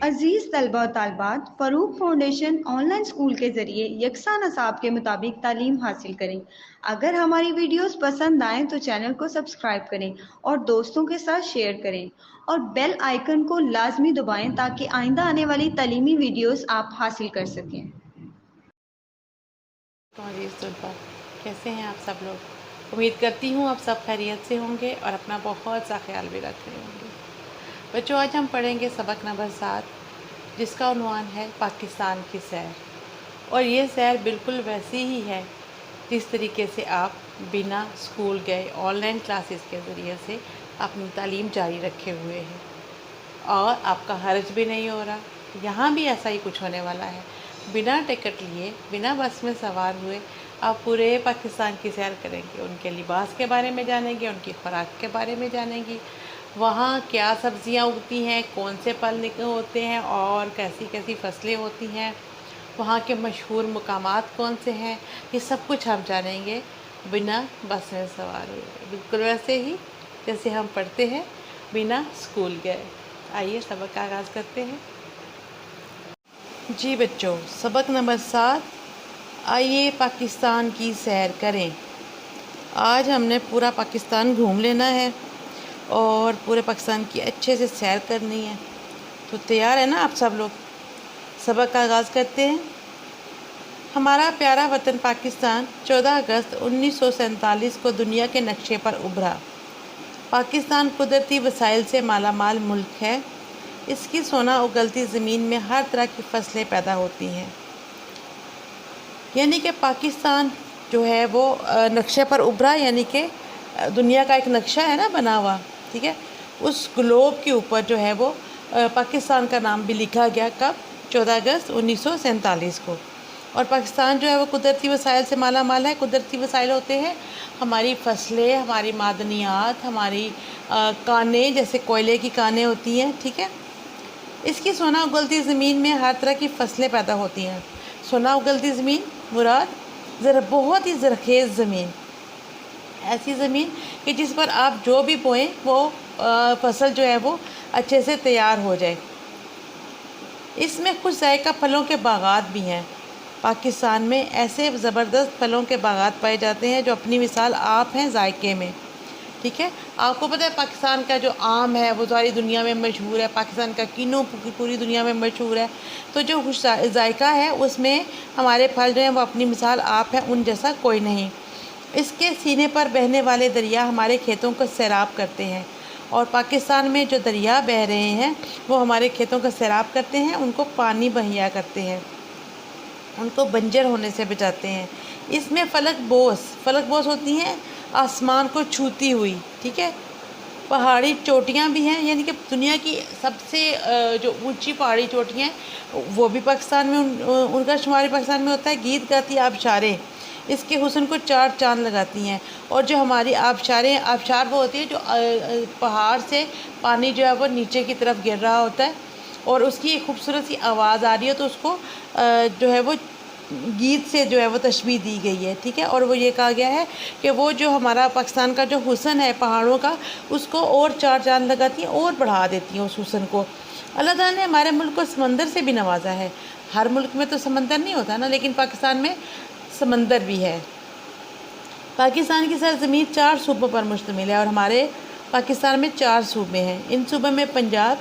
अजीज़ तलबा और तालिबात, Farooq foundation online school के ज़रिए यकसा नसाब के मुताबिक तालीम हासिल करें। अगर हमारी वीडियोस पसंद आएँ तो चैनल को सब्सक्राइब करें और दोस्तों के साथ शेयर करें और बेल आइकन को लाजमी दबाएं ताकि आइंदा आने वाली तालीमी वीडियोस आप हासिल कर सकें। तलबा, कैसे हैं आप सब लोग। उम्मीद करती हूँ आप सब खैरियत से होंगे और अपना बहुत सा ख्याल भी रख रहे होंगे। बच्चों, आज हम पढ़ेंगे सबक नंबर 7, जिसका उन्वान है पाकिस्तान की सैर। और ये सैर बिल्कुल वैसी ही है जिस तरीके से आप बिना स्कूल गए ऑनलाइन क्लासेस के ज़रिए से अपनी तालीम जारी रखे हुए हैं और आपका हर्ज भी नहीं हो रहा। यहाँ भी ऐसा ही कुछ होने वाला है। बिना टिकट लिए, बिना बस में सवार हुए आप पूरे पाकिस्तान की सैर करेंगे। उनके लिबास के बारे में जानेंगे, उनकी खुराक के बारे में जानेंगे, वहाँ क्या सब्ज़ियाँ उगती हैं, कौन से फल होते हैं और कैसी कैसी फसलें होती हैं, वहाँ के मशहूर मकामात कौन से हैं। ये सब कुछ हम जानेंगे बिना बस में सवार हुए, बिल्कुल वैसे ही जैसे हम पढ़ते हैं बिना स्कूल गए। आइए सबक का आगाज़ करते हैं। जी बच्चों, सबक नंबर 7, आइए पाकिस्तान की सैर करें। आज हमने पूरा पाकिस्तान घूम लेना है और पूरे पाकिस्तान की अच्छे से सैर करनी है। तो तैयार है ना आप सब लोग? सबक का आगाज़ करते हैं। हमारा प्यारा वतन पाकिस्तान 14 अगस्त 1947 को दुनिया के नक्शे पर उभरा। पाकिस्तान कुदरती वसाइल से मालामाल मुल्क है। इसकी सोना उगलती ज़मीन में हर तरह की फसलें पैदा होती हैं। यानी कि पाकिस्तान जो है वो नक्शे पर उभरा, यानी कि दुनिया का एक नक्शा है ना बना हुआ, ठीक है। उस ग्लोब के ऊपर जो है वो पाकिस्तान का नाम भी लिखा गया। कब? 14 अगस्त 1947 को। और पाकिस्तान जो है वो कुदरती वसाइल से माला माल है। कुदरती वसाइल होते हैं हमारी फसलें, हमारी मादनियात, हमारी कानें, जैसे कोयले की कानें होती हैं, ठीक है। इसकी सोना उगलती ज़मीन में हर तरह की फसलें पैदा होती हैं। सोना उगलती ज़मीन मुराद बहुत ही ज़रखेज़ ज़मीन, ऐसी ज़मीन कि जिस पर आप जो भी बोएं वो फसल जो है वो अच्छे से तैयार हो जाए। इसमें कुछ जायका फलों के बागात भी हैं। पाकिस्तान में ऐसे ज़बरदस्त फलों के बागात पाए जाते हैं जो अपनी मिसाल आप हैं जायके में, ठीक है। आपको पता है पाकिस्तान का जो आम है वो सारी दुनिया में मशहूर है। पाकिस्तान का किन्नू पूरी दुनिया में मशहूर है। तो जो जायका है उसमें हमारे फल जो हैं वो अपनी मिसाल आप हैं, उन जैसा कोई नहीं। इसके सीने पर बहने वाले दरिया हमारे खेतों को सैराब करते हैं और पाकिस्तान में जो दरिया बह रहे हैं वो हमारे खेतों का सैराब करते हैं, उनको पानी मुहैया करते हैं, उनको बंजर होने से बचाते हैं। इसमें फलक बोस होती हैं आसमान को छूती हुई, ठीक है। पहाड़ी चोटियाँ भी हैं, यानी कि दुनिया की सबसे जो ऊंची पहाड़ी चोटियाँ हैं वो भी पाकिस्तान में उनका शुमार पाकिस्तान में होता है। गीत गाती आबशारें इसके हुस्न को चार चांद लगाती हैं। और जो हमारी आबशार वो होती है जो पहाड़ से पानी जो है वो नीचे की तरफ गिर रहा होता है और उसकी एक खूबसूरत सी आवाज़ आ रही है, तो उसको जो है वो गीत से जो है वो तशबीह दी गई है, ठीक है। और वो ये कहा गया है कि वो जो हमारा पाकिस्तान का जो हुस्न है पहाड़ों का, उसको और चार चांद लगाती हैं और बढ़ा देती हैं उस हुस्न को। अल्लाह ताला ने हमारे मुल्क को समंदर से भी नवाजा है। हर मुल्क में तो समंदर नहीं होता ना, लेकिन पाकिस्तान में समंदर भी है। पाकिस्तान की सरजमीन 4 सूबों पर मुश्तमिल है और हमारे पाकिस्तान में 4 सूबे हैं। इन सूबों में पंजाब,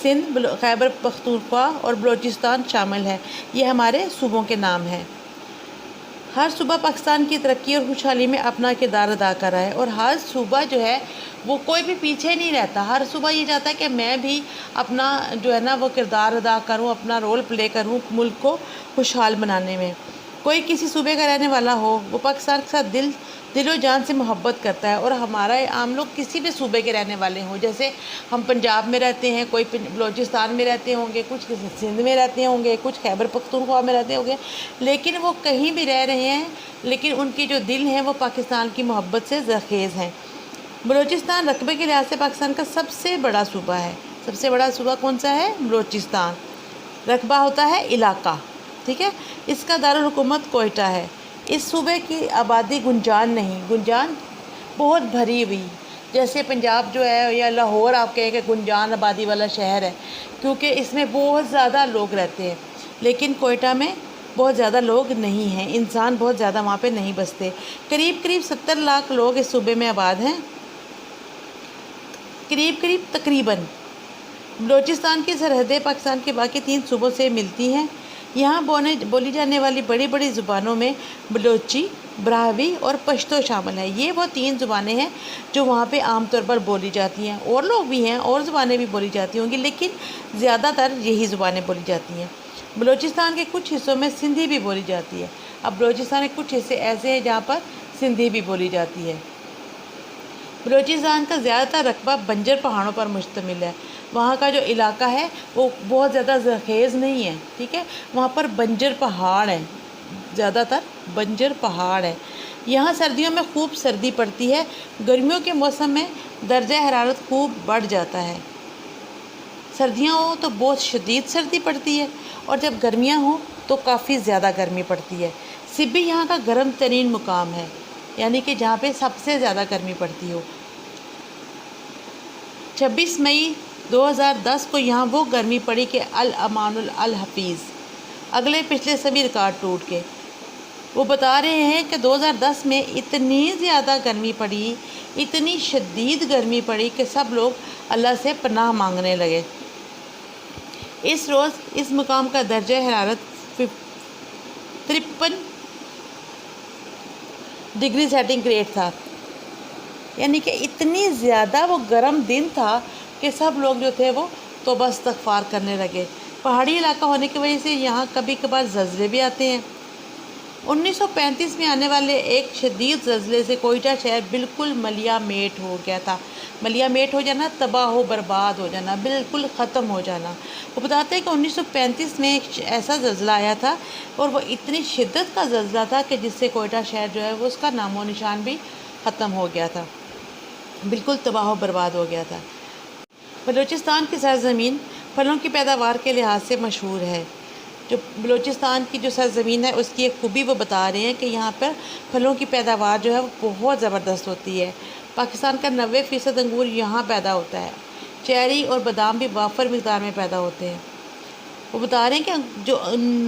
सिंध, खैबर पख्तूनख्वा और बलूचिस्तान शामिल है। ये हमारे सूबों के नाम हैं। हर सूबा पाकिस्तान की तरक्की और खुशहाली में अपना किरदार अदा कर रहा है और हर सूबा जो है वो कोई भी पीछे नहीं रहता। हर सूबा ये चाहता है कि मैं भी अपना जो है ना वो किरदार अदा करूं, अपना रोल प्ले करूं मुल्क को खुशहाल बनाने में। कोई किसी सूबे का रहने वाला हो वो पाकिस्तान के साथ दिलो जान से मोहब्बत करता है। और हमारा आम लोग किसी भी सूबे के रहने वाले हों, जैसे हम पंजाब में रहते हैं, कोई बलूचिस्तान में रहते होंगे, कुछ सिंध में रहते होंगे, कुछ खैबर पख्तूनख्वा में रहते होंगे, लेकिन वो कहीं भी रह रहे हैं, लेकिन उनके जो दिल हैं वो पाकिस्तान की मोहब्बत से ज़रखेज़ हैं। बलूचिस्तान रकबे के लिहाज से पाकिस्तान का सबसे बड़ा सूबा है। सबसे बड़ा सूबा कौन सा है? बलूचिस्तान। रकबा होता है इलाका, ठीक है। इसका दारुल हुकूमत कोयटा है। इस सूबे की आबादी गुंजान नहीं, गुंजान बहुत भरी हुई, जैसे पंजाब जो है या लाहौर आप कहें कि गुंजान आबादी वाला शहर है, क्योंकि इसमें बहुत ज़्यादा लोग रहते हैं। लेकिन कोयटा में बहुत ज़्यादा लोग नहीं हैं, इंसान बहुत ज़्यादा वहाँ पे नहीं बसते। करीब करीब 70 लाख लोग इस सूबे में आबाद हैं, करीब तकरीबन। बलूचिस्तान की सरहदें पाकिस्तान के बाकी 3 सूबों से मिलती हैं। यहाँ बोली जाने वाली बड़ी बड़ी ज़ुबानों में बलोची, ब्राहवी और पश्तो शामिल है। ये वो 3 ज़ुबानें हैं जो वहाँ पे आमतौर पर बोली जाती हैं। और लोग भी हैं, और ज़ुबानें भी बोली जाती होंगी, लेकिन ज़्यादातर यही ज़ुबानें बोली जाती हैं। बलूचिस्तान के कुछ हिस्सों में सिंधी भी बोली जाती है। अब बलूचिस्तान के कुछ हिस्से ऐसे हैं जहाँ पर सिंधी भी बोली जाती है। बलूचिस्तान का ज़्यादातर रकबा बंजर पहाड़ों पर मुश्तमिल है। वहाँ का जो इलाका है वो बहुत ज़्यादा ज़रखेज़ नहीं है, ठीक है। वहाँ पर बंजर पहाड़ हैं, ज़्यादातर बंजर पहाड़ है। यहाँ सर्दियों में खूब सर्दी पड़ती है। गर्मियों के मौसम में दर्जा हरारत खूब बढ़ जाता है। सर्दियाँ हो तो बहुत शदीद सर्दी पड़ती है, और जब गर्मियाँ हो तो काफ़ी ज़्यादा गर्मी पड़ती है। सिब्बी यहाँ का गर्म तरीन मुकाम है, यानी कि जहाँ पे सबसे ज़्यादा गर्मी पड़ती हो। 26 मई 2010 को यहाँ वो गर्मी पड़ी कि अल अमानुल अल हफीज़, अगले पिछले सभी रिकॉर्ड टूट के। वो बता रहे हैं कि 2010 में इतनी ज़्यादा गर्मी पड़ी, इतनी शदीद गर्मी पड़ी कि सब लोग अल्लाह से पनाह मांगने लगे। इस रोज़ इस मुकाम का दर्जा हरारत 53 डिग्री सेंटीग्रेड था, यानी कि इतनी ज़्यादा वो गर्म दिन था कि सब लोग जो थे वो तौबा इस्तग़फ़ार करने लगे। पहाड़ी इलाका होने की वजह से यहाँ कभी कभार ज़लज़ले भी आते हैं। 1935 में आने वाले एक शदीद ज़लज़ले से कोयटा शहर बिल्कुल मलियामेट हो गया था। मलियामेट हो जाना, तबाह हो बर्बाद हो जाना, बिल्कुल ख़त्म हो जाना। वो बताते हैं कि 1935 में एक ऐसा ज़लज़ला आया था, और वो इतनी शिद्दत का ज़लज़ला था कि जिससे कोयटा शहर जो है वो उसका नामो निशान भी ख़त्म हो गया था, बिल्कुल तबाह बर्बाद हो गया था। बलूचिस्तान की सरज़मीन फलों की पैदावार के लिहाज से मशहूर है। जो बलूचिस्तान की जो सरज़मीन है उसकी एक खूबी वो बता रहे हैं कि यहाँ पर फलों की पैदावार जो है वो बहुत ज़बरदस्त होती है। पाकिस्तान का 90% अंगूर यहाँ पैदा होता है। चेरी और बादाम भी वाफर मिक़दार में पैदा होते हैं। वो बता रहे हैं कि जो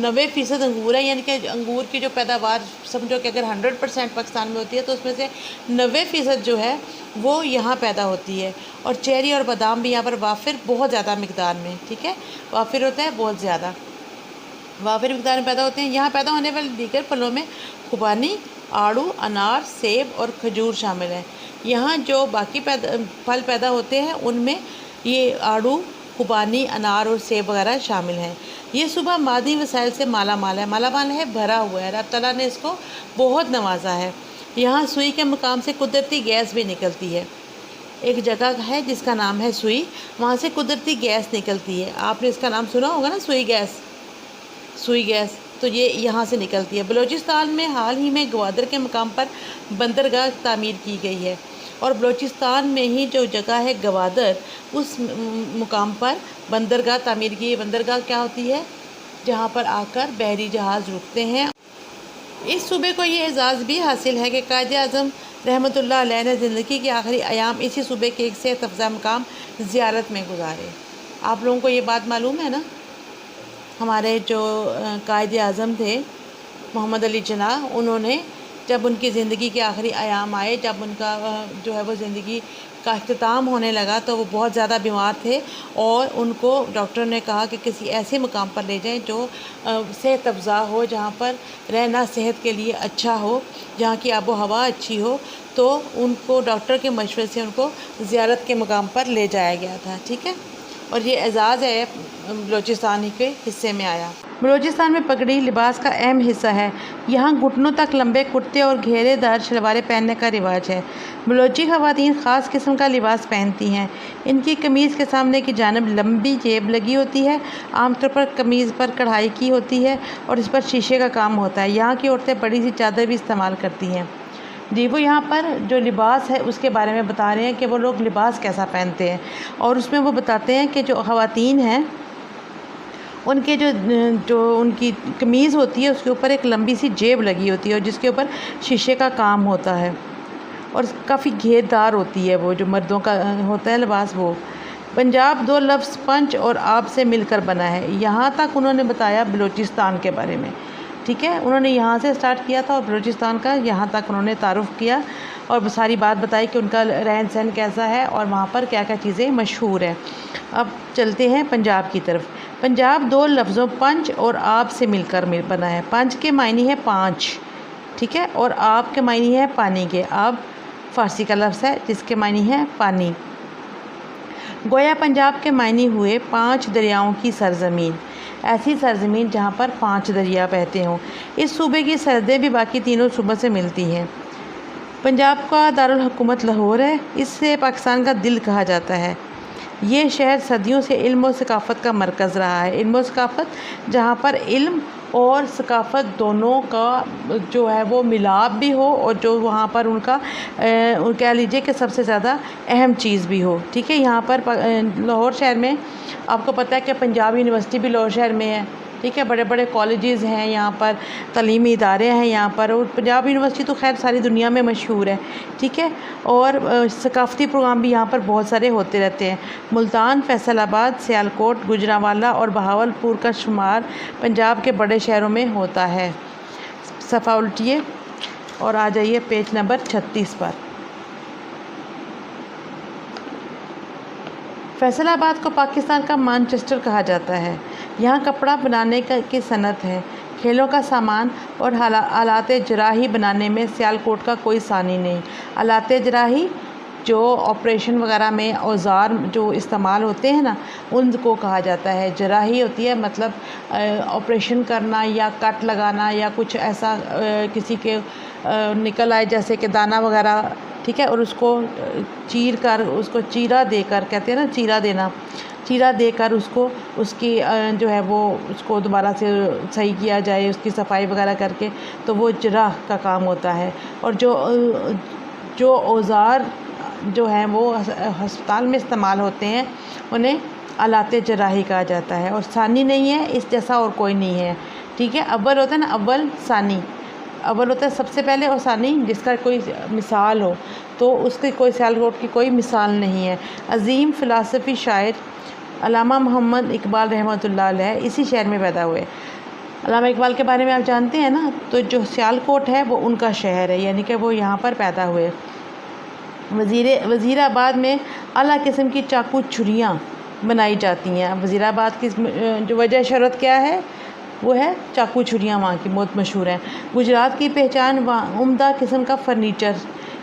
90% अंगूर है, यानी कि अंगूर की जो पैदावार समझो कि अगर 100% पाकिस्तान में होती है तो उसमें से 90% जो है वो यहाँ पैदा होती है। और चेरी और बादाम भी यहाँ पर वाफिर बहुत ज़्यादा मिक़दार में, ठीक है, वाफिर होता है, बहुत ज़्यादा वाफिर मिक़दार में पैदा होते हैं। यहाँ पैदा होने वाले दीगर फलों में खुबानी, आड़ू, अनार, सेब और खजूर शामिल है। यहाँ जो बाकी फल पैदा होते हैं उनमें ये आड़ू, खुबानी, अनार और सेब वगैरह शामिल हैं। ये सुबह मादी वसाइल से माला माल है, भरा हुआ है। रब ताला ने इसको बहुत नवाजा है। यहाँ सुई के मुकाम से कुदरती गैस भी निकलती है। एक जगह है जिसका नाम है सुई, वहाँ से कुदरती गैस निकलती है। आपने इसका नाम सुना होगा ना, सुई गैस, तो ये यहाँ से निकलती है। बलूचिस्तान में हाल ही में ग्वादर के मुकाम पर बंदरगाह तामीर की गई है, और बलूचिस्तान में ही जो जगह है ग्वादर, उस मुकाम पर बंदरगाह तामीर की। बंदरगाह क्या होती है? जहाँ पर आकर बहरी जहाज़ रुकते हैं। इस सूबे को ये एजाज़ भी हासिल है कि कायद आज़म रहमतुल्लाह अलैह ने ज़िंदगी के आखिरी अयाम इसी सूबे के एक सेहत अफ़ज़ा मुकाम ज़ियारत में गुजारे। आप लोगों को ये बात मालूम है ना? हमारे जो कायद आज़म थे मोहम्मद अली जिन्नाह, उन्होंने जब उनकी ज़िंदगी के आखिरी अयाम आए, जब उनका जो है वो ज़िंदगी का इख्तिताम होने लगा, तो वो बहुत ज़्यादा बीमार थे, और उनको डॉक्टर ने कहा कि किसी ऐसे मुकाम पर ले जाएं जो सेहत अफ़ज़ा हो, जहाँ पर रहना सेहत के लिए अच्छा हो, जहाँ की आबो हवा अच्छी हो। तो उनको डॉक्टर के मशवरे से उनको ज़ियारत के मुकाम पर ले जाया गया था, ठीक है। और ये एजाज़ है बलूचिस्तान के हिस्से में आया। बलूचिस्तान में पगड़ी लिबास का अहम हिस्सा है। यहाँ घुटनों तक लंबे कुर्ते और घेरेदार शलवारें पहनने का रिवाज है। बलूची ख़वातीन ख़ास किस्म का लिबास पहनती हैं। इनकी कमीज़ के सामने की जानब लंबी जेब लगी होती है। आमतौर पर कमीज़ पर कढ़ाई की होती है और इस पर शीशे का काम होता है। यहाँ की औरतें बड़ी सी चादर भी इस्तेमाल करती हैं। जी, वो यहाँ पर जो लिबास है उसके बारे में बता रहे हैं कि वो लोग लिबास कैसा पहनते हैं, और उसमें वो बताते हैं कि जो ख़वातीन हैं उनके जो उनकी कमीज़ होती है उसके ऊपर एक लंबी सी जेब लगी होती है, और जिसके ऊपर शीशे का काम होता है। और काफ़ी घेरदार होती है वो, जो मर्दों का होता है लिबास वो। पंजाब 2 लफ्ज़ पंच और आप से मिलकर बना है। यहाँ तक उन्होंने बताया बलूचिस्तान के बारे में, ठीक है। उन्होंने यहाँ से स्टार्ट किया था और बलूचिस्तान का यहाँ तक उन्होंने तारुफ़ किया और सारी बात बताई कि उनका रहन सहन कैसा है और वहाँ पर क्या क्या चीज़ें मशहूर है। अब चलते हैं पंजाब की तरफ। पंजाब 2 लफ्ज़ों पंच और आप से मिलकर बना है। पंच के मायने है 5, ठीक है, और आप के मायने है पानी के। आप फ़ारसी का लफ्ज़ है जिसके मायने है पानी। गोया पंजाब के मायने हुए 5 दरियाओं की सरज़मीन, ऐसी सरज़मीन जहाँ पर 5 दरिया बहते हों। इस सूबे की सरहदें भी बाकी तीनों सूबों से मिलती हैं। पंजाब का दारुल हुकूमत लाहौर है। इससे पाकिस्तान का दिल कहा जाता है। ये शहर सदियों से इल्म और सकाफ़त का मरकज़ रहा है। इल्म और सकाफ़त, जहाँ पर इल्म और सकाफ़त दोनों का जो है वो मिलाप भी हो और जो वहाँ पर उनका कह लीजिए कि सबसे ज़्यादा अहम चीज़ भी हो, ठीक है। यहाँ पर लाहौर शहर में आपको पता है कि पंजाब यूनिवर्सिटी भी लाहौर शहर में है, ठीक है। बड़े बड़े कॉलेजेस हैं यहाँ पर, तालीमी इदारे हैं यहाँ पर, और पंजाब यूनिवर्सिटी तो खैर सारी दुनिया में मशहूर है, ठीक है। और सकाफ़ती प्रोग्राम भी यहाँ पर बहुत सारे होते रहते हैं। मुल्तान, फैसलाबाद, सियालकोट, गुजरांवाला और बहावलपुर का शुमार पंजाब के बड़े शहरों में होता है। सफ़ा उल्टिए और आ जाइए पेज नंबर 36 पर। फैसलाबाद को पाकिस्तान का मानचेस्टर कहा जाता है। यहाँ कपड़ा बनाने की सनत है। खेलों का सामान और आलात जराही बनाने में सियालकोट का कोई सानी नहीं। आलात जराही जो ऑपरेशन वगैरह में औज़ार जो इस्तेमाल होते हैं ना, उनको कहा जाता है। जराही होती है मतलब ऑपरेशन करना या कट लगाना या कुछ ऐसा किसी के निकल आए जैसे कि दाना वगैरह, ठीक है, और उसको चीर कर, उसको चीरा देकर, कहते हैं ना चीरा देना, चीरा देकर उसको उसकी जो है वो उसको दोबारा से सही किया जाए, उसकी सफाई वगैरह करके, तो वो जराह का काम होता है। और जो औज़ार जो हैं वो अस्पताल में इस्तेमाल होते हैं उन्हें आलात जराही कहा जाता है। और सानी नहीं है, इस जैसा और कोई नहीं है, ठीक है। अव्वल होता है ना, अव्वल सानी, अव्वल होता है सबसे पहले और सानी जिसका कोई मिसाल हो, तो उसकी कोई सियालकोट की कोई मिसाल नहीं है। अज़ीम फ़िलासफ़ी शायर अल्लामा मोहम्मद इकबाल रहमतुल्लाह अलैह इसी शहर में पैदा हुए। अल्लामा इकबाल के बारे में आप जानते हैं ना, तो जो सियालकोट है वो उनका शहर है, यानी कि वो यहाँ पर पैदा हुए। वज़ीराबाद में आला किस्म की चाकू छुरियाँ बनाई जाती हैं। वज़ीराबाद की जो वजह शहरत क्या है, वो है चाकू छुरियाँ वहाँ की बहुत मशहूर हैं। गुजरात की पहचान वहाँ उम्दा किस्म का फ़र्नीचर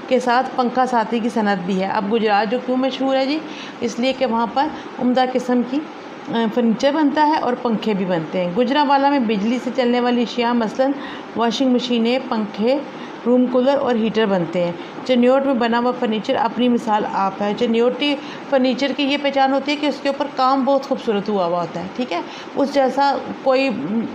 के साथ पंखा साथी की सनत भी है। अब गुजरात जो क्यों मशहूर है जी, इसलिए कि वहाँ पर उम्दा किस्म की फर्नीचर बनता है और पंखे भी बनते हैं। गुजरांवाला में बिजली से चलने वाली अशिया मसलन वॉशिंग मशीनें, पंखे, रूम कूलर और हीटर बनते हैं। चनियोट में बना हुआ फर्नीचर अपनी मिसाल आप है। चनियोटी फर्नीचर की ये पहचान होती है कि उसके ऊपर काम बहुत खूबसूरत हुआ होता है, ठीक है। उस जैसा कोई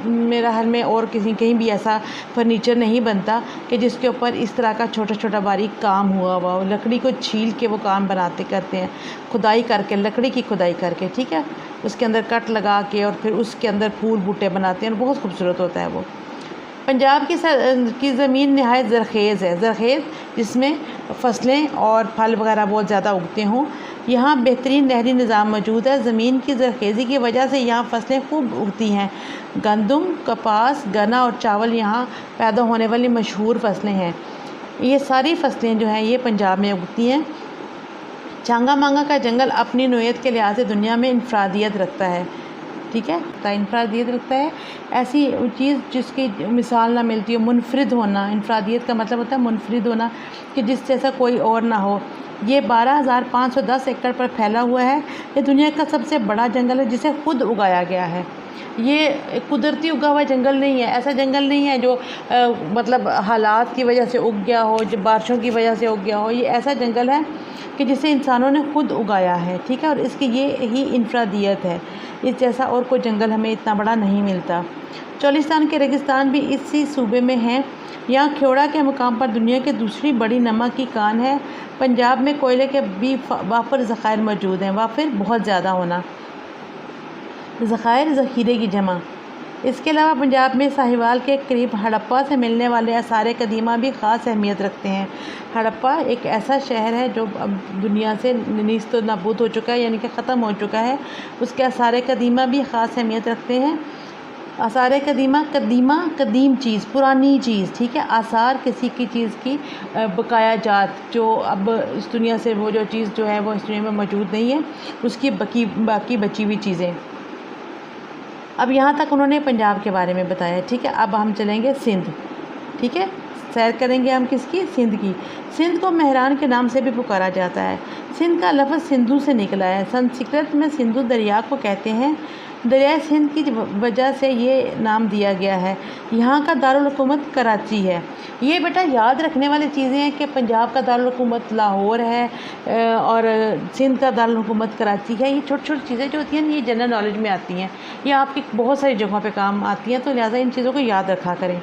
मेरा हाल में और कहीं भी ऐसा फर्नीचर नहीं बनता कि जिसके ऊपर इस तरह का छोटा छोटा बारीक काम हुआ हुआ हो। लकड़ी को छील के वो काम करते हैं, खुदाई करके, लकड़ी की खुदाई करके, ठीक है, उसके अंदर कट लगा के और फिर उसके अंदर फूल बूटे बनाते हैं, बहुत खूबसूरत होता है वो। पंजाब की ज़मीन नहायत ज़रख़ेज़ है, ज़रख़ेज़ जिसमें फसलें और फल वगैरह बहुत ज़्यादा उगते हों। यहाँ बेहतरीन नहरी निज़ाम मौजूद है। ज़मीन की ज़रख़ेज़ी की वजह से यहाँ फसलें खूब उगती हैं। गंदम, कपास, गन्ना और चावल यहाँ पैदा होने वाली मशहूर फसलें हैं। ये सारी फसलें जो हैं ये पंजाब में उगती हैं। चांगा मांगा का जंगल अपनी नोयत के लिहाज से दुनिया में इनफरादियत रखता है, ठीक है, इनफरादियत रखता है। ऐसी चीज़ जिसकी मिसाल ना मिलती हो, मुनफरिद होना। इनफरादियत का मतलब होता है मुनफरिद होना, कि जिस जैसा कोई और ना हो। ये 12,510 एकड़ पर फैला हुआ है। ये दुनिया का सबसे बड़ा जंगल है जिसे खुद उगाया गया है। ये कुदरती उगा हुआ जंगल नहीं है, ऐसा जंगल नहीं है जो मतलब हालात की वजह से उग गया हो, जो बारिशों की वजह से उग गया हो। ये ऐसा जंगल है कि जिसे इंसानों ने खुद उगाया है, ठीक है, और इसकी ये ही इनफरादियत है। इस जैसा और कोई जंगल हमें इतना बड़ा नहीं मिलता। चोलिस्तान के रेगिस्तान भी इसी सूबे में हैं। यहाँ खेवड़ा के मुकाम पर दुनिया की दूसरी बड़ी नमक की कान है। पंजाब में कोयले के भी वाफिर ज़खायर मौजूद हैं। वाफिर बहुत ज़्यादा होना, ज़खायर ज़ख़ीरे की जमा। इसके अलावा पंजाब में साहिवाल के करीब हड़प्पा से मिलने वाले आसार कदीमा भी ख़ास अहमियत रखते हैं। हड़प्पा एक ऐसा शहर है जो अब दुनिया से नीस्त नाबूद हो चुका है, यानी कि ख़त्म हो चुका है। उसके आसार कदीमा भी ख़ास अहमियत रखते हैं। आसार कदीमा कदीम चीज़, पुरानी चीज़, ठीक है। आसार किसी की चीज़ की बकाया जात, जो अब इस दुनिया से वो जो चीज़ जो है वो इस दुनिया में मौजूद नहीं है, उसकी बाकी बची हुई चीज़ें। अब यहाँ तक उन्होंने पंजाब के बारे में बताया, ठीक है। अब हम चलेंगे सिंध, ठीक है। सैर करेंगे हम किसकी? सिंध की। सिंध को मेहरान के नाम से भी पुकारा जाता है। सिंध का लफ्ज़ सिंधु से निकला है। संस्कृत में सिंधु दरिया को कहते हैं। दरिया सिंध की वजह से ये नाम दिया गया है। यहाँ का दारुल हुकूमत कराची है। ये बेटा याद रखने वाली चीज़ें हैं कि पंजाब का दारुल हुकूमत लाहौर है और सिंध का दारुल हुकूमत कराची है। ये छोटी छोटी चीज़ें जो होती हैं ये जनरल नॉलेज में आती हैं, ये आपकी बहुत सारी जगहों पे काम आती हैं, तो लिहाजा इन चीज़ों को याद रखा करें।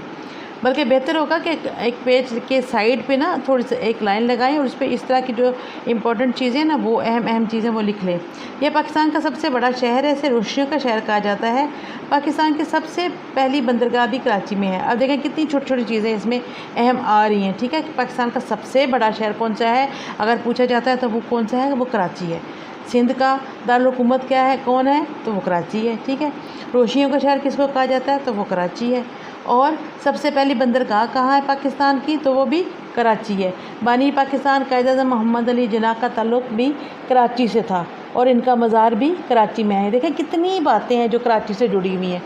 बल्कि बेहतर होगा कि एक पेज के साइड पे ना थोड़ी सी एक लाइन लगाएं और उस पर इस तरह की जो इम्पोर्टेंट चीज़ें ना वो अहम चीज़ें वो लिख लें। यह पाकिस्तान का सबसे बड़ा शहर है, इसे रोशनियों का शहर कहा जाता है। पाकिस्तान की सबसे पहली बंदरगाह भी कराची में है। अब देखें कितनी छोटी छोटी चीज़ें इसमें अहम आ रही हैं, ठीक है। पाकिस्तान का सबसे बड़ा शहर कौन सा है अगर पूछा जाता है तो वो कौन सा है? वो कराची है। सिंध का दारुल हुकूमत क्या है, कौन है? तो वो कराची है, ठीक है। रोशनियों का शहर किसको कहा जाता है? तो वो कराची है। और सबसे पहली बंदरगाह कहाँ है पाकिस्तान की? तो वो भी कराची है। बानी पाकिस्तान कायद-ए-आज़म मोहम्मद अली जिन्ना का ताल्लुक़ भी कराची से था और इनका मज़ार भी कराची में है। देखें कितनी बातें हैं जो कराची से जुड़ी हुई हैं,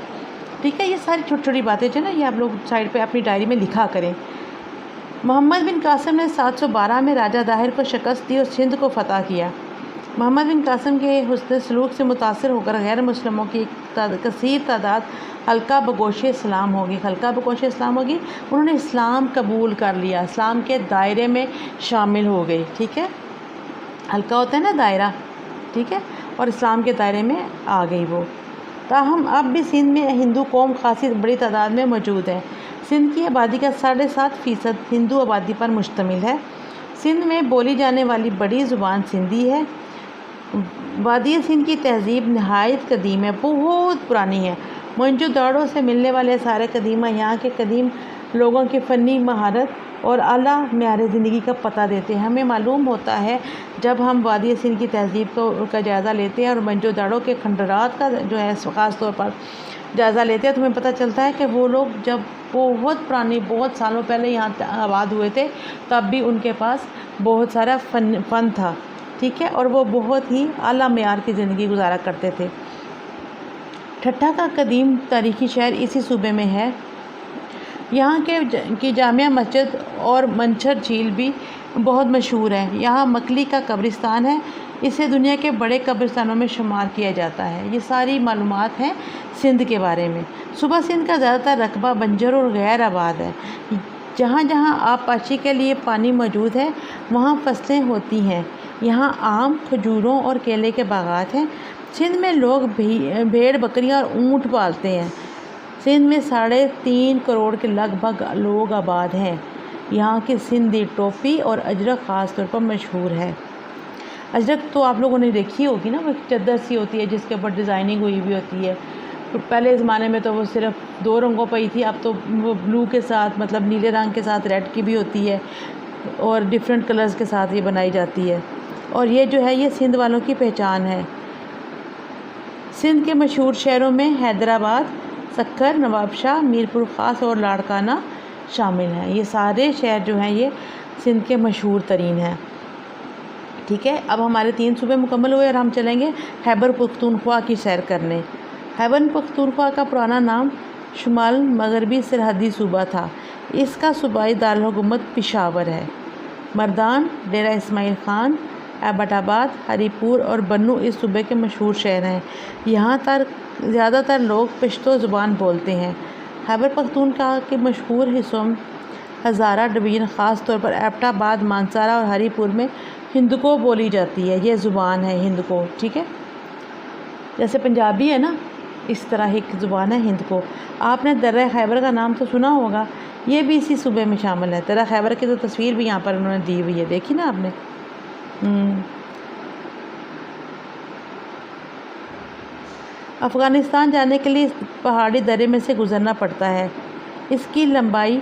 ठीक है। ये सारी छोटी छोटी बातें जो ना ये आप लोग साइड पे अपनी डायरी में लिखा करें। मोहम्मद बिन कासिम ने 712 में राजा दाहिर को शिकस्त दी और सिंध को फ़तह किया। मोहम्मद बिन कासिम के हुस्न सलूक से मुतासर होकर गैर मुस्लिमों की कसीर तादाद हल्का बगोश इस्लाम होगी। उन्होंने इस्लाम कबूल कर लिया, इस्लाम के दायरे में शामिल हो गई, ठीक है। हल्का होता है ना दायरा, ठीक है, और इस्लाम के दायरे में आ गई वो। ताहम अब भी सिंध में हिंदू कौम खासी बड़ी तादाद में मौजूद है। सिंध की आबादी का 7.5% हिंदू आबादी पर मुश्तमिल है। सिंध में बोली जाने वाली बड़ी ज़ुबान सिंधी है। वादी सिंध की तहज़ीब नहायत कदीम है, बहुत पुरानी है। मोहनजोदाड़ो से मिलने वाले सारे कदीमा यहाँ के कदीम लोगों की फ़नी महारत और आला मेयार ज़िंदगी का पता देते हैं। हमें मालूम होता है जब हम वादी सिंध की तहज़ीब का जायज़ा लेते हैं और मोहनजोदाड़ो के खंडरात का जो है ख़ास तौर पर जायज़ा लेते हैं तो हमें पता चलता है कि वो लोग जब बहुत पुरानी बहुत सालों पहले यहाँ आबाद हुए थे तब भी उनके पास बहुत सारा फ़न था, ठीक है, और वो बहुत ही आला मेयार की ज़िंदगी गुजारा करते थे। ठट्ठा का कदीम तारीख़ी शहर इसी सूबे में है। यहाँ की जामिया मस्जिद और मंछर झील भी बहुत मशहूर है। यहाँ मकली का कब्रिस्तान है, इसे दुनिया के बड़े कब्रिस्तानों में शुमार किया जाता है। ये सारी मालूमात हैं सिंध के बारे में। सूबा सिंध का ज़्यादातर रकबा बंजर और गैर आबाद है। जहाँ जहाँ आबपाशी के लिए पानी मौजूद है वहाँ फसलें होती हैं। यहाँ आम, खजूरों और केले के बागात हैं। सिंध में लोग भेड़, बकरियाँ और ऊँट पालते हैं। सिंध में 3.5 करोड़ के लगभग लोग आबाद हैं। यहाँ की सिंधी टोपी और अजरक ख़ास तौर पर मशहूर है। अजरक तो आप लोगों ने देखी होगी ना, वो चद्दर सी होती है जिसके ऊपर डिज़ाइनिंग हुई हुई होती है। तो पहले ज़माने में तो वो सिर्फ 2 रंगों पर ही थी, अब तो वो ब्लू के साथ मतलब नीले रंग के साथ रेड की भी होती है और डिफरेंट कलर्स के साथ ये बनाई जाती है। और ये जो है ये सिंध वालों की पहचान है। सिंध के मशहूर शहरों में हैदराबाद, सक्कर, नवाबशाह, मीरपुर ख़ास और लाड़काना शामिल हैं। ये सारे शहर जो हैं ये सिंध के मशहूर तरीन हैं, ठीक है। अब हमारे 3 सूबे मुकम्मल हुए और हम चलेंगे खैबर पख्तूनख्वा की सैर करने। खैबर पख्तूनख्वा का पुराना नाम शुमाल मगरबी सरहदी सूबा था। इसका सूबाई दारुल हुकूमत पेशावर है। मर्दान, डेरा इस्माइल ख़ान, एबटाबाद, हरीपुर और बन्नू इस सूबे के मशहूर शहर हैं। यहाँ तर ज़्यादातर लोग पश्तो ज़ुबान बोलते हैं। खैबर पख्तूनख्वा के मशहूर हिस्सों हज़ारा डिवीज़न ख़ास तौर पर एबटाबाद, मानसारा और हरीपुर में हिंदको बोली जाती है। ये ज़ुबान है हिंदको, ठीक है। जैसे पंजाबी है ना, इस तरह एक ज़ुबान है हिंदको। आपने दर्रा खैबर का नाम तो सुना होगा, ये भी इसी सूबे में शामिल है। दर्रा खैबर की तो तस्वीर भी यहाँ पर उन्होंने दी हुई है, देखी ना आपने। अफ़गानिस्तान जाने के लिए इस पहाड़ी दर्रे में से गुज़रना पड़ता है। इसकी लंबाई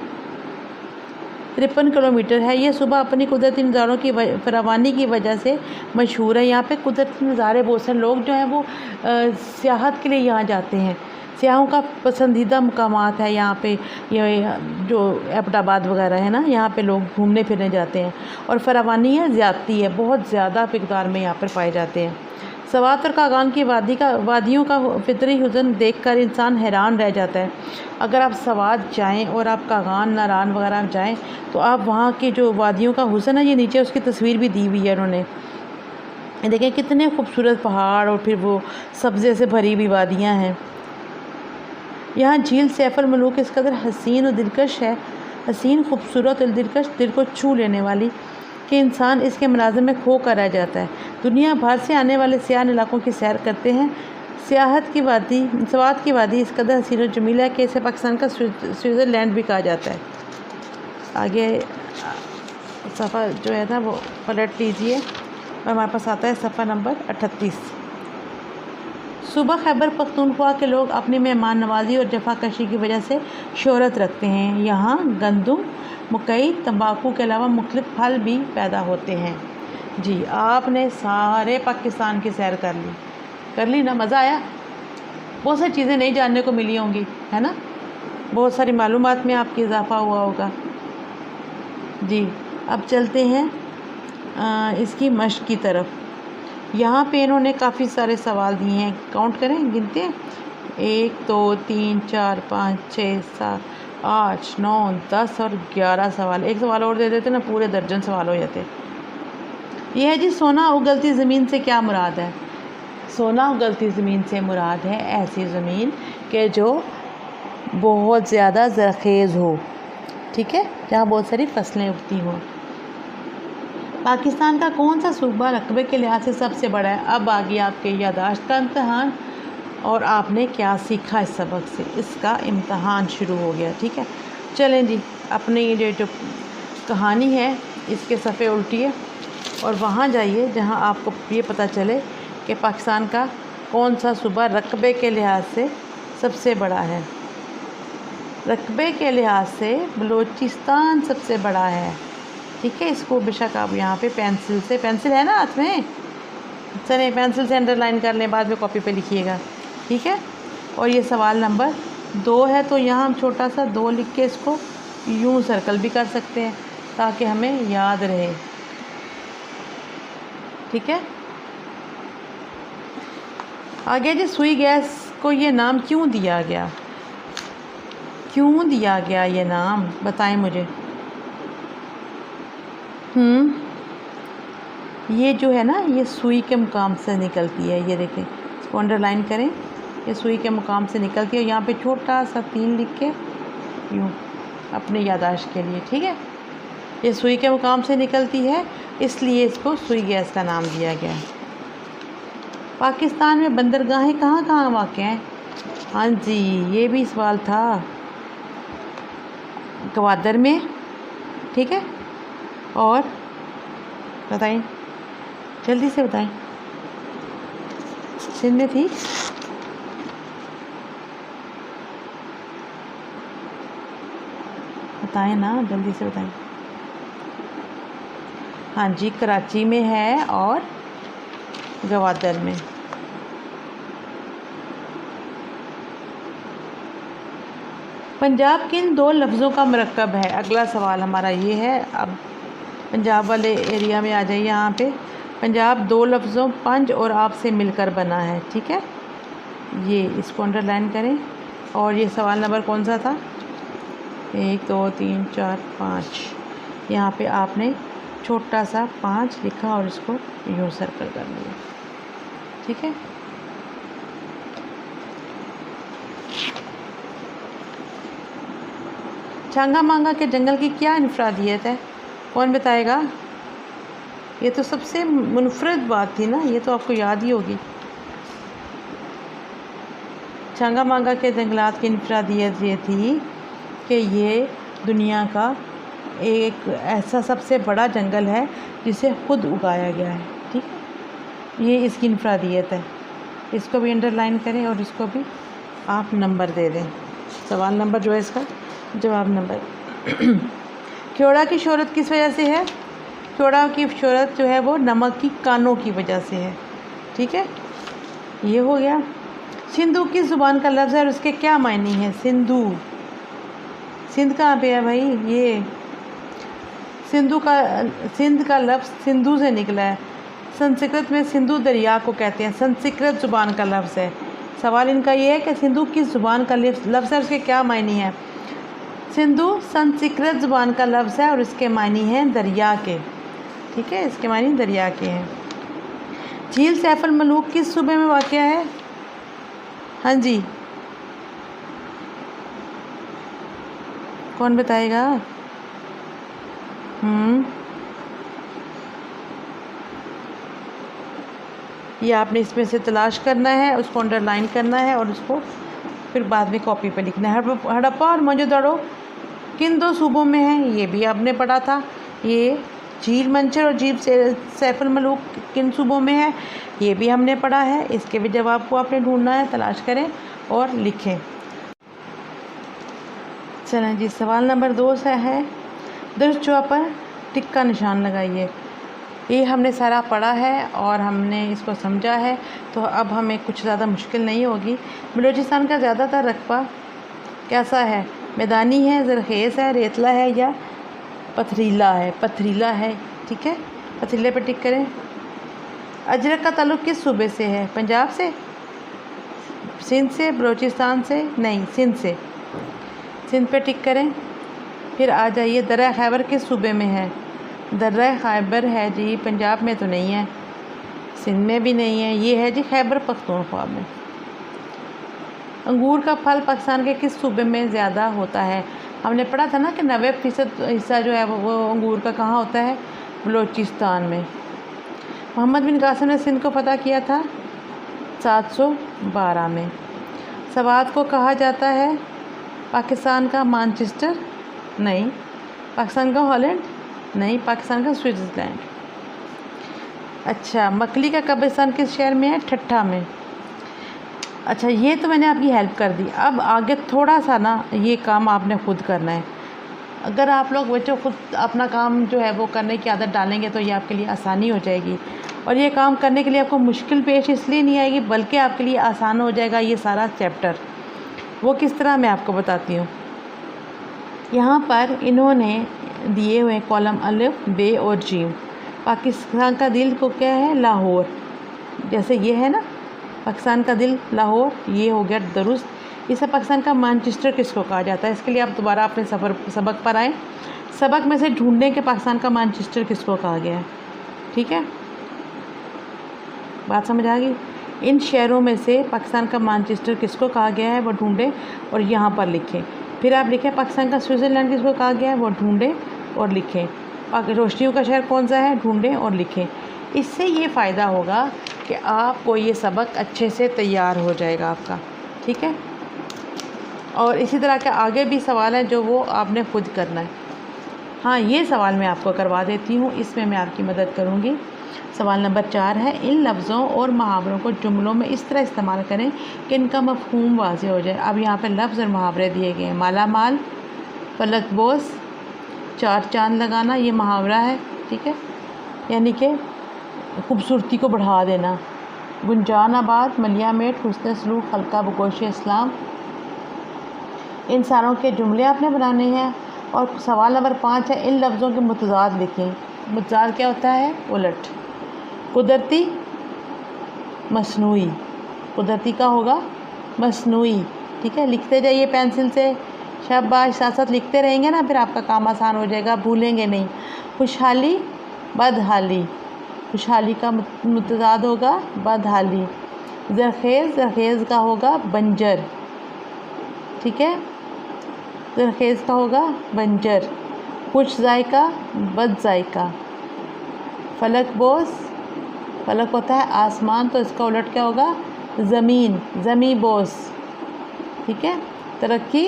53 किलोमीटर है। ये सुबह अपनी कुदरती नज़ारों की फरावानी की वजह से मशहूर है। यहाँ पे कुदरती नज़ारे बहुत सारे लोग जो हैं वो सियाहत के लिए यहाँ जाते हैं। सियाहों का पसंदीदा मकामात है यहाँ पे, ये जो एबटाबाद वगैरह है ना, यहाँ पे लोग घूमने फिरने जाते हैं। और फरावानी है, ज़्यादती है, बहुत ज़्यादा मिक़दार में यहाँ पर पाए जाते हैं। सवात और कागान की वादियों का फितरी हुस्न देखकर इंसान हैरान रह जाता है। अगर आप सवात जाएं और आप कागान, नारान वगैरह जाएं तो आप वहाँ की जो वादियों का हुस्न है, ये नीचे उसकी तस्वीर भी दी हुई है उन्होंने। देखें कितने खूबसूरत पहाड़ और फिर वो सब्ज़े से भरी हुई वादियाँ हैं। यहाँ झील सैफुल मलूक इस कदर हसीन और दिलकश है, हसीन, खूबसूरत और दिलकश, दिल को छू लेने वाली कि इंसान इसके मनाज़िर में खो कर रह जाता है। दुनिया भर से आने वाले सियाह इलाकों की सैर करते हैं। सवात की वादी इस कदर हसीन और जमील है कि इसे पाकिस्तान का स्विट्ज़रलैंड भी कहा जाता है। आगे सफ़ा जो है ना वो पलट लीजिए और हमारे पास आता है सफ़ा नंबर 38। सुबह खैबर पख्तूनख्वा के लोग अपनी मेहमान नवाजी और जफाकशी की वजह से शोहरत रखते हैं। यहाँ गंदम, मकई, तंबाकू के अलावा मुख्तलिफ फल भी पैदा होते हैं। जी, आपने सारे पाकिस्तान की सैर कर ली ना? मज़ा आया? बहुत सारी चीज़ें नहीं जानने को मिली होंगी, है ना? बहुत सारी मालूमात में आपकी इजाफ़ा हुआ होगा। जी, अब चलते हैं इसकी मश्क की तरफ। यहाँ पे इन्होंने काफ़ी सारे सवाल दिए हैं, काउंट करें, गिनते हैं। 1 2 3 4 5 6 7 8 9 10 और 11 सवाल। एक सवाल और दे देते ना, पूरे दर्जन सवाल हो जाते। यह है जी, सोना उगलती ज़मीन से क्या मुराद है? सोना उगलती ज़मीन से मुराद है ऐसी ज़मीन कि जो बहुत ज़्यादा ज़रख़ेज़ हो, ठीक है, जहाँ बहुत सारी फसलें उगती हों। पाकिस्तान का कौन सा सूबा रकबे के लिहाज से सबसे बड़ा है? अब आ गया आपके यादाश्त का इम्तहान और आपने क्या सीखा इस सबक से, इसका इम्तहान शुरू हो गया। ठीक है, चलें जी, अपनी ये जो कहानी है इसके सफ़े उल्टिए और वहाँ जाइए जहाँ आपको ये पता चले कि पाकिस्तान का कौन सा सूबा रकबे के लिहाज से सबसे बड़ा है। रकबे के लिहाज से बलूचिस्तान सबसे बड़ा है। ठीक है, इसको बेशक आप यहाँ पे पेंसिल है ना हाथ में, चले पेंसिल से अंडरलाइन कर लें, बाद में कॉपी पे लिखिएगा। ठीक है, और ये सवाल नंबर 2 है, तो यहाँ हम छोटा सा 2 लिख के इसको यूँ सर्कल भी कर सकते हैं ताकि हमें याद रहे। ठीक है, आगे जी, सुई गैस को ये नाम क्यों दिया गया? क्यों दिया गया ये नाम, बताएं मुझे। ये जो है ना, ये सुई के मुकाम से निकलती है। ये देखें, इसको अंडरलाइन करें, ये सुई के मुकाम से निकलती है। यहाँ पे छोटा सा 3 लिख के यूँ अपने यादाश्त के लिए। ठीक है, ये सुई के मुकाम से निकलती है, इसलिए इसको सुई गैस का नाम दिया गया है। पाकिस्तान में बंदरगाहें कहाँ कहाँ वाक़ हैं? हाँ जी, ये भी सवाल था। गवादर में, ठीक है, और बताएं, जल्दी से बताएं। सिंध में थी, बताएं ना, जल्दी से बताएं। हाँ जी, कराची में है और गवादर में। पंजाब किन 2 लफ्ज़ों का मरकब है? अगला सवाल हमारा ये है। अब पंजाब वाले एरिया में आ जाइए। यहाँ पे पंजाब 2 लफ्ज़ों पंज और आप से मिलकर बना है। ठीक है, ये इसको अंडरलाइन करें। और ये सवाल नंबर कौन सा था? 1 2 3 4 5। यहाँ पे आपने छोटा सा 5 लिखा और इसको यूँ सर्कल कर लिया। ठीक है, छांगा मांगा के जंगल की क्या इनफरादियत है? कौन बताएगा? ये तो सबसे मुनफरद बात थी ना, ये तो आपको याद ही होगी। छांगा मांगा के जंगलात की इनफरादियत ये थी कि ये दुनिया का एक ऐसा सबसे बड़ा जंगल है जिसे खुद उगाया गया है। ठीक है, ये इसकी इनफरादियत है। इसको भी अंडरलाइन करें और इसको भी आप नंबर दे दें। सवाल नंबर जो है इसका जवाब नंबर। क्योड़ा की शोहरत किस वजह से है? क्योड़ा की शोहरत जो है वो नमक की कानों की वजह से है। ठीक है, ये हो गया। सिंधु किस ज़ुबान का लफ्ज़ है और उसके क्या मायने हैं? सिंधु, सिंध कहाँ पे है भाई? ये सिंध का लफ्ज़ सिंधु से निकला है। संस्कृत में सिंधु दरिया को कहते हैं, संस्कृत ज़ुबान का लफ्ज़ है। सवाल इनका ये है कि सिंधु किस ज़ुबान का लफ्ज़ है, उसके क्या मायने हैं? सिंधु संस्कृत ज़ुबान का लफ्ज़ है और इसके मायने हैं दरिया के। ठीक है, इसके मायने दरिया के हैं। झील सैफ अल मलूक किस सूबे में वाक़या है? हाँ जी, कौन बताएगा? ये आपने इसमें से तलाश करना है, उसको अंडरलाइन करना है और उसको फिर बाद में कॉपी पे लिखना है। हड़प्पा और मोहनजोदड़ो किन दो सूबों में है? ये भी आपने पढ़ा था। ये झील मंचर और झील सैफ अल मलूक किन सूबों में है? ये भी हमने पढ़ा है। इसके भी जवाब को आपने ढूंढना है, तलाश करें और लिखें। चलें जी, सवाल नंबर 2 से है, दुरुस्त जवाब पर टिक का निशान लगाइए। ये हमने सारा पढ़ा है और हमने इसको समझा है, तो अब हमें कुछ ज़्यादा मुश्किल नहीं होगी। बलूचिस्तान का ज़्यादातर रकबा कैसा है? मैदानी है, ज़रखेज़ है, रेतला है या पथरीला है? पथरीला है। ठीक है, पथरीले पर टिक करें। अजरक का ताल्लुक़ किस सूबे से है? पंजाब से, सिंध से, बलूचिस्तान से? नहीं, सिंध से। सिंध पे टिक करें। फिर आ जाइए, दर्रा खैबर किस सूबे में है? दर्रा खैबर है जी पंजाब में तो नहीं है, सिंध में भी नहीं है, ये है जी खैबर पख्तूनख्वा में। अंगूर का फल पाकिस्तान के किस सूबे में ज़्यादा होता है? हमने पढ़ा था ना कि 90% हिस्सा जो है वो अंगूर का कहाँ होता है? बलूचिस्तान में। मोहम्मद बिन कासिम ने सिंध को फतह किया था 712 में। सवात को कहा जाता है पाकिस्तान का मानचेस्टर? नहीं। पाकिस्तान का हॉलैंड? नहीं। पाकिस्तान का स्विट्ज़रलैंड। अच्छा, मकली का कब्रिस्तान किस शहर में है? ठट्ठा में। अच्छा, ये तो मैंने आपकी हेल्प कर दी। अब आगे थोड़ा सा ना ये काम आपने खुद करना है। अगर आप लोग बच्चों खुद अपना काम जो है वो करने की आदत डालेंगे तो ये आपके लिए आसानी हो जाएगी, और ये काम करने के लिए आपको मुश्किल पेश इसलिए नहीं आएगी बल्कि आपके लिए आसान हो जाएगा ये सारा चैप्टर। वो किस तरह मैं आपको बताती हूँ। यहाँ पर इन्होंने दिए हुए कॉलम अलिफ, बे और जीम। पाकिस्तान का दिल को क्या है? लाहौर। जैसे ये है ना पाकिस्तान का दिल लाहौर, ये हो गया दुरुस्त। इसे पाकिस्तान का मानचेस्टर किसको कहा जाता है? इसके लिए आप दोबारा अपने सबक पर आएँ। सबक में से ढूंढने के पाकिस्तान का मानचेस्टर किसको कहा गया है। ठीक है, बात समझ आ गई? इन शहरों में से पाकिस्तान का मानचेस्टर किसको कहा गया है वो ढूंढें और यहाँ पर लिखें। फिर आप लिखें पाकिस्तान का स्विट्ज़रलैंड किसको कहा गया है वो ढूंढें और लिखें। रोशनियों का शहर कौन सा है? ढूंढें और लिखें। इससे ये फ़ायदा होगा कि आपको ये सबक अच्छे से तैयार हो जाएगा आपका। ठीक है, और इसी तरह के आगे भी सवाल हैं जो वो आपने खुद करना है। हाँ, ये सवाल मैं आपको करवा देती हूँ, इसमें मैं आपकी मदद करूँगी। सवाल नंबर 4 है, इन लफ्ज़ों और मुहावरों को जुमलों में इस तरह इस्तेमाल करें कि इनका मफ़हूम वाज़ेह हो जाए। अब यहाँ पे लफ्ज़ और मुहावरे दिए गए हैं। माला माल, फलक बोस, चार चांद लगाना, ये मुहावरा है। ठीक है, यानी कि खूबसूरती को बढ़ा देना। गुंजान आबाद, मलिया मेट, हुस्न सलूक, हल्का बगोश इस्लाम। इन सारों के जुमले आपने बनाने हैं। और सवाल नंबर 5 है, इन लफ्ज़ों के मुतज़ाद लिखें। मुतज़ाद क्या होता है? उलट। कुदरती, मसनूई। कुदरती का होगा मसनूई। ठीक है, लिखते जाइए पेंसिल से, शाबाश। साथ साथ लिखते रहेंगे ना फिर आपका काम आसान हो जाएगा, भूलेंगे नहीं। खुशहाली, बदहाली। खुशहाली का मुतज़ाद होगा बदहाली। ज़रखेज़, ज़रखेज़ का होगा बंजर। ठीक है, ज़रखेज़ का होगा बंजर। खुश जायका, बद जायका। फलक बोस, फलक होता है आसमान, तो इसका उलट क्या होगा? ज़मीन, ज़मी बोस। ठीक है, तरक्की,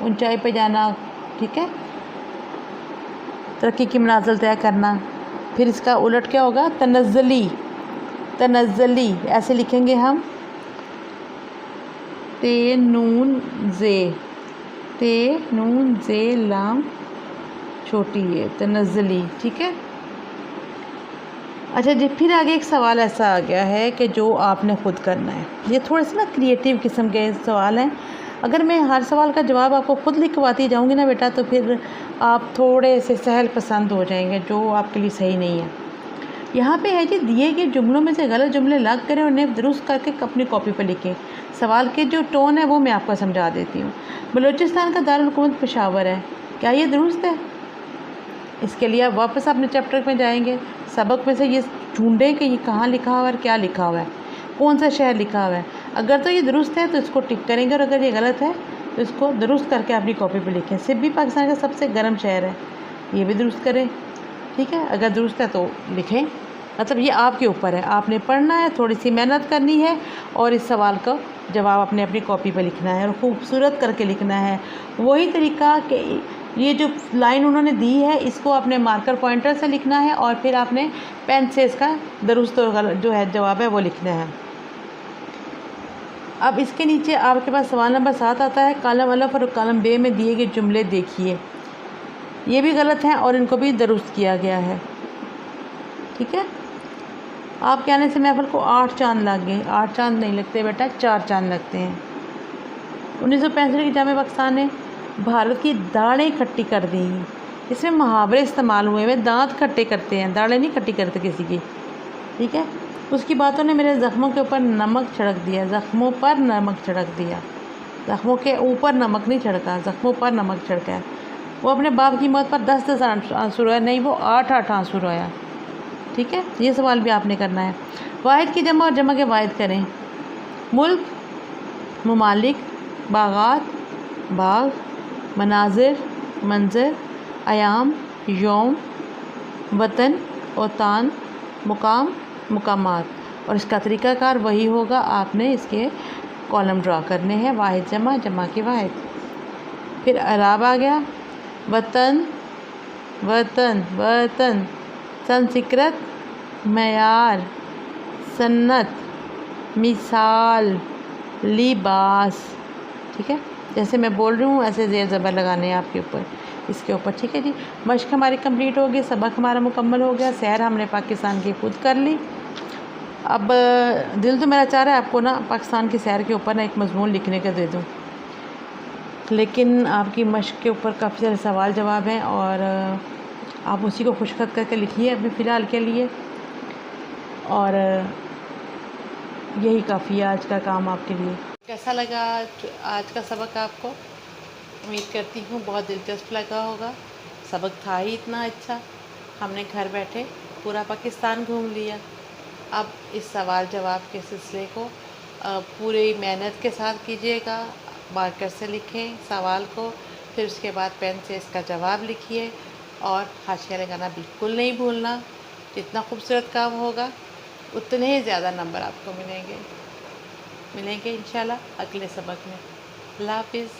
ऊंचाई पे जाना। ठीक है, तरक्की की मनाज़िल तय करना। फिर इसका उलट क्या होगा? तनज़्ज़ली, तनज़्ज़ली ऐसे लिखेंगे हम, ते नून जे लाम छोटी है, तनज़्ज़ली। ठीक है। अच्छा जी, फिर आगे एक सवाल ऐसा आ गया है कि जो आपने ख़ुद करना है। ये थोड़े से ना क्रिएटिव किस्म के सवाल हैं। अगर मैं हर सवाल का जवाब आपको ख़ुद लिखवाती जाऊंगी ना बेटा, तो फिर आप थोड़े से सहल पसंद हो जाएंगे, जो आपके लिए सही नहीं है। यहाँ पे है जी, दिए गए जुमलों में से गलत जुमले अलग करें और उन्हें दुरुस्त करके अपनी कॉपी पर लिखें। सवाल के जो टोन है वो मैं आपको समझा देती हूँ। बलूचिस्तान का दारुल हुकूमत पेशावर है, क्या ये दुरुस्त है? इसके लिए आप वापस अपने चैप्टर में जाएंगे, सबक में से ये ढूंढें कि ये कहाँ लिखा हुआ है और क्या लिखा हुआ है, कौन सा शहर लिखा हुआ है। अगर तो ये दुरुस्त है तो इसको टिक करेंगे, और अगर ये गलत है तो इसको दुरुस्त करके अपनी कॉपी पे लिखें। सिब्बी पाकिस्तान का सबसे गर्म शहर है, ये भी दुरुस्त करें। ठीक है, अगर दुरुस्त है तो लिखें। मतलब ये आपके ऊपर है, आपने पढ़ना है, थोड़ी सी मेहनत करनी है और इस सवाल का जवाब अपने अपनी कॉपी पर लिखना है और खूबसूरत करके लिखना है। वही तरीका कि ये जो लाइन उन्होंने दी है इसको अपने मार्कर पॉइंटर से लिखना है और फिर आपने पेन से इसका दुरुस्त और गलत जो है जवाब है वो लिखना है। अब इसके नीचे आपके पास सवाल नंबर 7 आता है। कॉलम अलफ और कॉलम बे में दिए गए जुमले देखिए, ये भी गलत हैं और इनको भी दुरुस्त किया गया है। ठीक है, आपके आने से महफिल को 8 चांद लग गए। 8 चांद नहीं लगते बेटा, 4 चांद लगते हैं। 1965 की जामे पाकिस्तान ने भारत की दाढ़ें खट्टी कर दी। इसमें मुहावरे इस्तेमाल हुए हुए, दांत खट्टे करते हैं, दाढ़ें नहीं खट्टी करते किसी की। ठीक है, उसकी बातों ने मेरे ज़ख्मों के ऊपर नमक छिड़क दिया। ज़ख्मों पर नमक छिड़क दिया, ज़ख्मों के ऊपर नमक नहीं छिड़का, ज़ख्मों पर नमक छिड़का है। वो अपने बाप की मौत पर 10-10 आंसू रोया, नहीं वो 8-8 आंसू रोया। ठीक है, ये सवाल भी आपने करना है। वाहिद की जमा और जमा के वाहिद करें। मुल्क, ममालिक, बागात, बाग, मनाजिर, मंजर, अयाम, यौम, वतन, औतान, मुकाम, मुकामात। और इसका तरीक़ाकार वही होगा, आपने इसके कॉलम ड्रा करने हैं, वाहिद जमा, जमा के वाहिद। फिर अराब आ गया, वतन, वतन, वतन, संस्कृत, मयार, सन्नत, मिसाल, लिबास। ठीक है, जैसे मैं बोल रही हूँ ऐसे ज़ेर ज़बर लगाने हैं आपके ऊपर, इसके ऊपर। ठीक है जी, मश्क हमारी कंप्लीट हो गई, सबक हमारा मुकम्मल हो गया, सैर हमने पाकिस्तान की खुद कर ली। अब दिल तो मेरा चाह रहा है आपको ना पाकिस्तान की सैर के ऊपर ना एक मजमून लिखने का दे दूँ, लेकिन आपकी मश्क के ऊपर काफ़ी सारे सवाल जवाब हैं और आप उसी को खुशखत करके लिखिए अभी फ़िलहाल के लिए, और यही काफ़ी है आज का काम आपके लिए। कैसा लगा आज का सबक आपको? उम्मीद करती हूँ बहुत दिलचस्प लगा होगा। सबक था ही इतना अच्छा, हमने घर बैठे पूरा पाकिस्तान घूम लिया। अब इस सवाल जवाब के सिलसिले को पूरी मेहनत के साथ कीजिएगा, मार्कर से लिखें सवाल को, फिर उसके बाद पेन से इसका जवाब लिखिए और हाशिया लगाना बिल्कुल नहीं भूलना। जितना खूबसूरत काम होगा उतने ही ज़्यादा नंबर आपको मिलेंगे इंशाल्लाह अगले सबक में। अल्लाह हाफिज़।